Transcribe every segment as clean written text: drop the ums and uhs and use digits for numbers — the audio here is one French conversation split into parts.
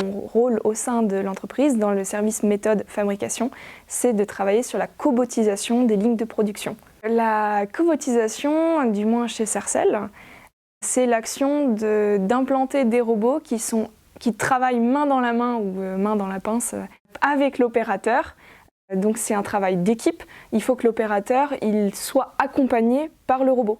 Mon rôle au sein de l'entreprise, dans le service méthode fabrication, c'est de travailler sur la cobotisation des lignes de production. La cobotisation, du moins chez Sercel, c'est l'action d'implanter des robots qui travaillent main dans la main ou main dans la pince avec l'opérateur. Donc c'est un travail d'équipe. Il faut que l'opérateur soit accompagné par le robot.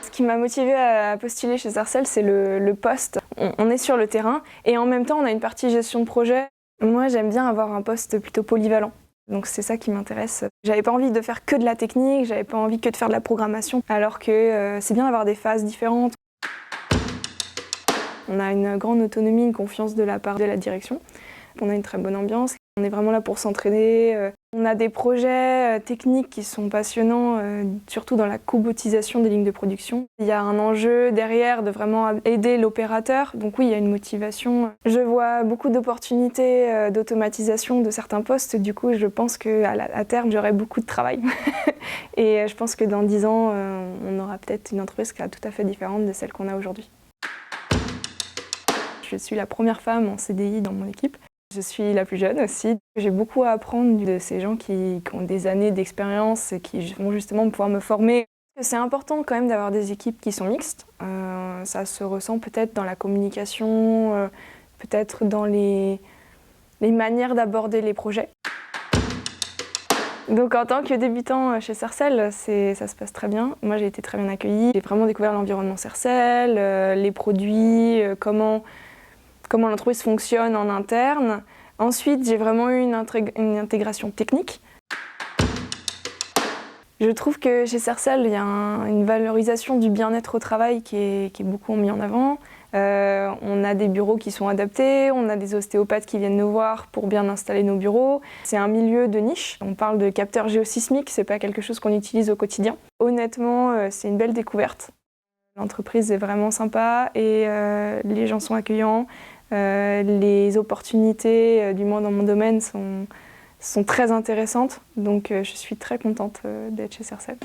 Ce qui m'a motivée à postuler chez Sercel, c'est le poste. On est sur le terrain et en même temps on a une partie gestion de projet. Moi j'aime bien avoir un poste plutôt polyvalent. Donc c'est ça qui m'intéresse. J'avais pas envie de faire que de la technique, j'avais pas envie que de faire de la programmation, alors que c'est bien d'avoir des phases différentes. On a une grande autonomie, une confiance de la part de la direction. On a une très bonne ambiance, on est vraiment là pour s'entraider. On a des projets techniques qui sont passionnants, surtout dans la cobotisation des lignes de production. Il y a un enjeu derrière de vraiment aider l'opérateur, donc oui, il y a une motivation. Je vois beaucoup d'opportunités d'automatisation de certains postes, du coup je pense qu'à terme j'aurai beaucoup de travail. Et je pense que dans 10 ans, on aura peut-être une entreprise qui sera tout à fait différente de celle qu'on a aujourd'hui. Je suis la première femme en CDI dans mon équipe. Je suis la plus jeune aussi. J'ai beaucoup à apprendre de ces gens qui ont des années d'expérience et qui vont justement pouvoir me former. C'est important quand même d'avoir des équipes qui sont mixtes. Ça se ressent peut-être dans la communication, peut-être dans les manières d'aborder les projets. Donc en tant que débutant chez Sercel, ça se passe très bien. Moi j'ai été très bien accueillie. J'ai vraiment découvert l'environnement Sercel, les produits, comment l'entreprise fonctionne en interne. Ensuite, j'ai vraiment eu une intégration technique. Je trouve que chez Sercel, il y a une valorisation du bien-être au travail qui est beaucoup mis en avant. On a des bureaux qui sont adaptés, on a des ostéopathes qui viennent nous voir pour bien installer nos bureaux. C'est un milieu de niche. On parle de capteurs géosismiques, c'est pas quelque chose qu'on utilise au quotidien. Honnêtement, c'est une belle découverte. L'entreprise est vraiment sympa et les gens sont accueillants. Les opportunités, du moins dans mon domaine, sont très intéressantes. Donc je suis très contente d'être chez Sercel.